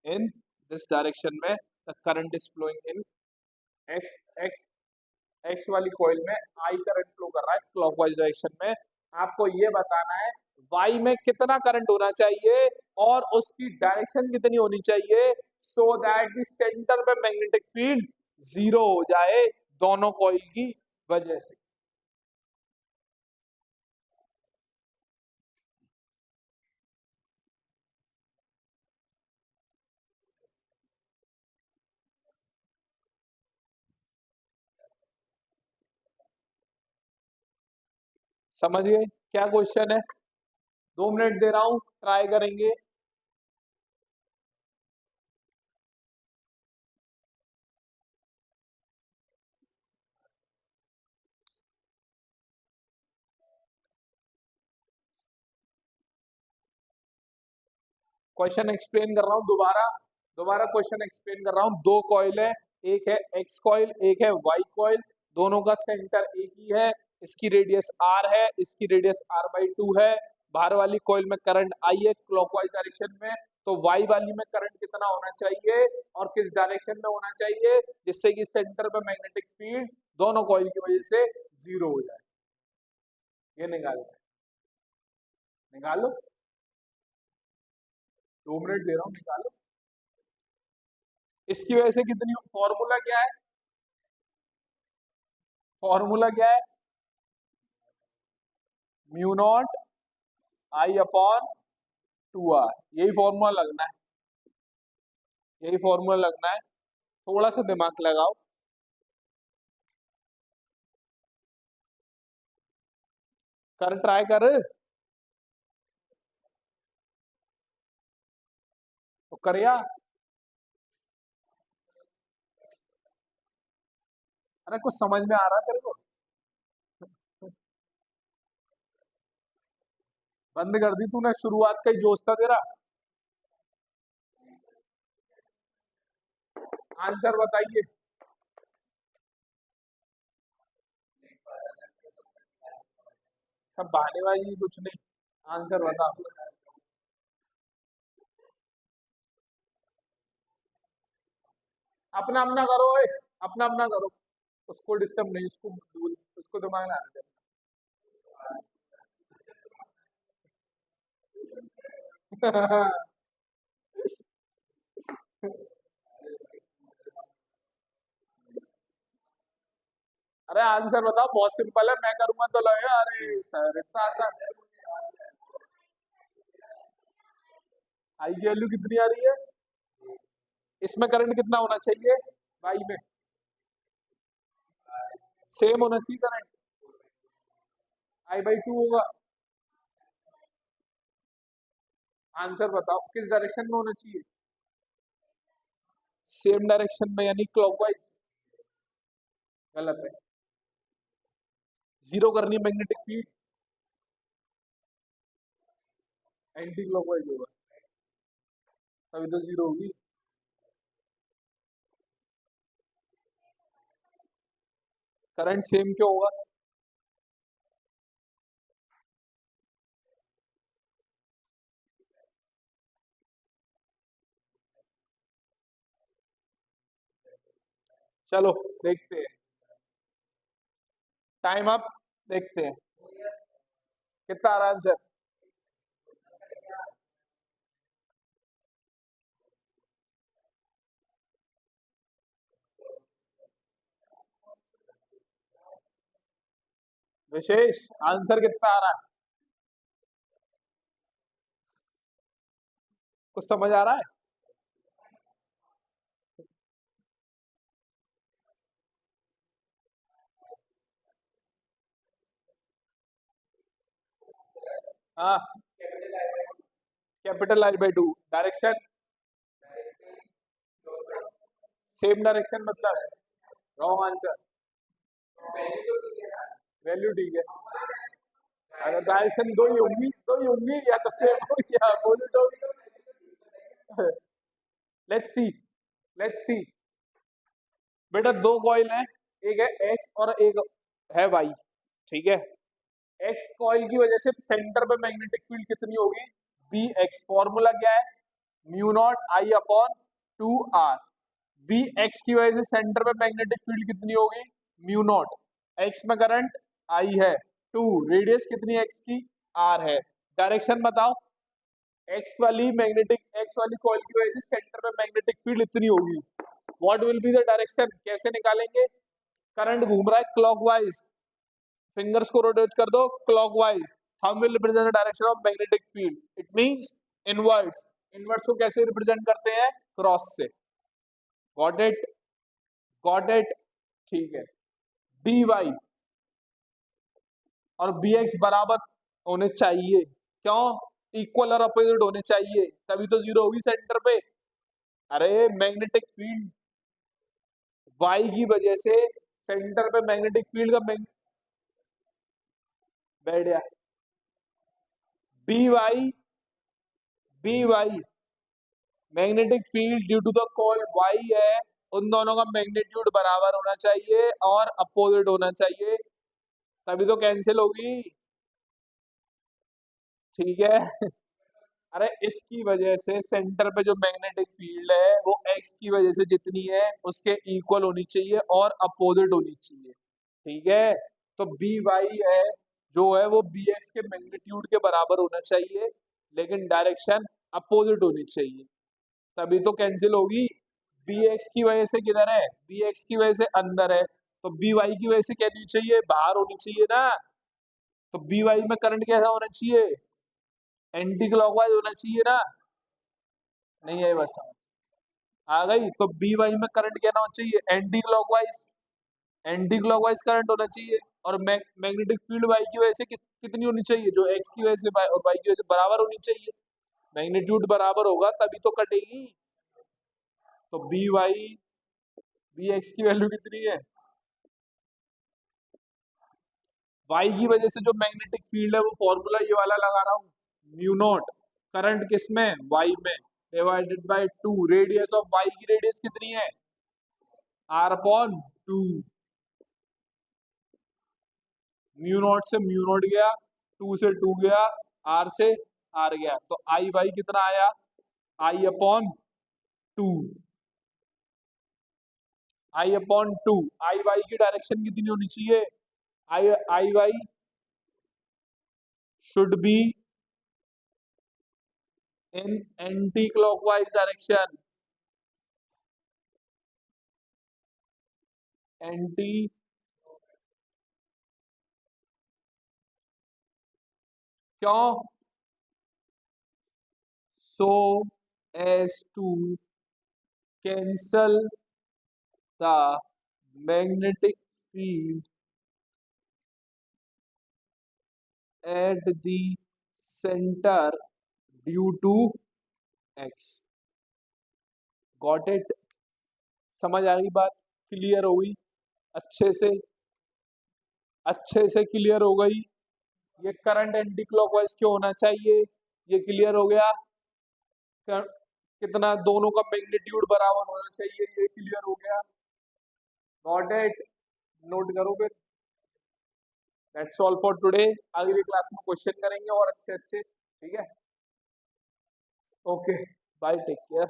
इन दिस डायरेक्शन में the current is flowing in X X X वाली कॉइल में आई करंट फ्लो कर रहा है क्लॉकवाइज डायरेक्शन में। आपको ये बताना है वाई में कितना करंट होना चाहिए और उसकी डायरेक्शन कितनी होनी चाहिए, सो दैट द सेंटर पे मैग्नेटिक फील्ड जीरो हो जाए दोनों कॉइल की वजह से। समझ गए क्या क्वेश्चन है? 2 मिनट दे रहा हूं, ट्राई करेंगे। क्वेश्चन एक्सप्लेन कर रहा हूं, दोबारा दोबारा क्वेश्चन एक्सप्लेन कर रहा हूं। दो कॉइल है, एक है एक्स कॉइल एक है वाई कॉइल, दोनों का सेंटर एक ही है, इसकी रेडियस आर है, इसकी रेडियस r/2 है। बाहर वाली कॉइल में करंट आई है क्लॉकवाइज डायरेक्शन में, तो वाई वाली में करंट कितना होना चाहिए और किस डायरेक्शन में होना चाहिए, जिससे कि सेंटर पे मैग्नेटिक फील्ड दोनों कॉइल की वजह से जीरो हो जाए। ये निकालो 2 मिनट दे रहा हूं, निकालो। इसकी वजह से कितनी, फॉर्मूला क्या है, फॉर्मूला क्या है, म्यू नॉट I/2R, यही फॉर्मूला लगना है। यही फॉर्मूला लगना है, थोड़ा सा दिमाग लगाओ। कर, ट्राई कर, तो कर या। अरे कुछ समझ में आ रहा है तेरे को? बंद कर दी तूने, शुरुआत का ही जोश था तेरा। आंसर बताइए। सब बहानेबाजी, कुछ नहीं। आंसर बता। अपना अपना करो, ए, अपना अपना करो। उसको डिस्टर्ब नहीं, उसको दिमाग ना आने दे। अरे आंसर बताओ, बहुत सिंपल है, मैं करूंगा तो लगेगा अरे सर इतना आसान। आई की वैल्यू कितनी आ रही है? इसमें करंट कितना होना चाहिए? वाई में सेम होना चाहिए करंट। I/2 होगा। आंसर बताओ किस डायरेक्शन में होना चाहिए? सेम डायरेक्शन में, यानी क्लॉकवाइज। गलत है। जीरो करनी मैग्नेटिक फील्ड, एंटी क्लॉकवाइज होगा, तभी तो जीरो होगी। करंट सेम क्यों होगा? चलो देखते हैं। Time up. देखते हैं कितना आ रहा आंसर। विशेष, आंसर कितना आ रहा है? कुछ समझ आ रहा है? हाँ, capital I/2। Direction same direction, मतलब रॉन्ग आंसर। वैल्यू ठीक है। अगर डायरेक्शन दो ही होंगी, दो ही होंगी, या तो सेम हो या अपोजिट होगी। Let's see, let's see. बेटा दो कॉइल है, एक है एक्स और एक है वाई, ठीक है। एक्स कॉइल की वजह से सेंटर पे मैग्नेटिक फील्ड कितनी होगी? B x. फॉर्मूला क्या है? Mu naught I upon 2r। B x की वजह से सेंटर पे मैग्नेटिक फील्ड कितनी होगी? Mu naught. एक्स में करंट आई है, 2, रेडियस कितनी है एक्स की? r है। डायरेक्शन बताओ। एक्स वाली कॉइल की वजह से सेंटर पे मैग्नेटिक फील्ड इतनी होगी। What will be the direction? कैसे निकालेंगे? करंट घूम रहा है क्लॉकवाइज, फिंगर्स को रोटेट कर दो क्लॉकवाइज। हम will represent the direction of magnetic field, it means inverts. Inverts को कैसे रिप्रेजेंट करते हैं? क्रॉस से। Got it? Got it? ठीक है। डी वाई और बी एक्स बराबर होने चाहिए। क्यों? इक्वल और अपोजिट होने चाहिए, तभी तो जीरो होगी सेंटर पे। अरे मैग्नेटिक फील्ड वाई की वजह से सेंटर पे मैग्नेटिक फील्ड का बैठ गया। B Y, B Y magnetic field due to the coil Y है, उन दोनों का मैग्नीट्यूड बराबर होना चाहिए और अपोजिट होना चाहिए, तभी तो कैंसिल होगी। ठीक है। अरे इसकी वजह से सेंटर पे जो मैग्नेटिक फील्ड है वो एक्स की वजह से जितनी है उसके इक्वल होनी चाहिए और अपोजिट होनी चाहिए। ठीक है। तो बी वाई है जो है वो बी एक्स के मैग्नीट्यूड के बराबर होना चाहिए, लेकिन डायरेक्शन अपोजिट होनी चाहिए, तभी तो कैंसिल होगी। बी एक्स की वजह से किधर है? बी एक्स की वजह से अंदर है, तो बी वाई की वजह से क्या होनी चाहिए? बाहर होनी चाहिए ना। तो बी वाई में करंट कैसा होना चाहिए? एंटी क्लॉकवाइज होना चाहिए ना। नहीं है बस। आ गई। तो बी वाई में करंट क्या होना चाहिए, anti clockwise, anti clockwise current होना चाहिए। और मैग्नेटिक फील्ड वाई की वजह से कितनी होनी चाहिए, जो एक्स की वजह से और वाई की वजह से बराबर होनी चाहिए। मैग्नीट्यूड बराबर होगा तभी तो कटेगी। तो बी वाई बी एक्स की वैल्यू कितनी है, वाई की वजह से जो मैग्नेटिक फील्ड है वो फॉर्मूला ये वाला लगा रहा हूँ, म्यू नॉट करंट किस में, वाई में, divided by 2, radius of Y की रेडियस कितनी है, आर अपॉन 2, म्यू नॉट से म्यू नॉट गया, 2 से 2 गया, आर से आर गया, तो आई वाई कितना आया, I upon 2, I upon 2। I Y की डायरेक्शन कितनी होनी चाहिए, I I Y should be in anticlockwise direction, anti क्यों, so as to cancel the magnetic field at the center due to x। Got it, समझ आ गई बात, clear हो गई, अच्छे से क्लियर हो गई। ये करंट एंटी क्लॉकवाइज क्यों होना चाहिए, ये क्लियर हो गया। कितना, दोनों का मैग्नीट्यूड बराबर होना चाहिए, ये क्लियर हो गया। गॉट इट, नोट करो फिर। दैट्स ऑल फॉर टुडे, अगली क्लास में क्वेश्चन करेंगे और अच्छे अच्छे, ठीक है। Okay bye, take care.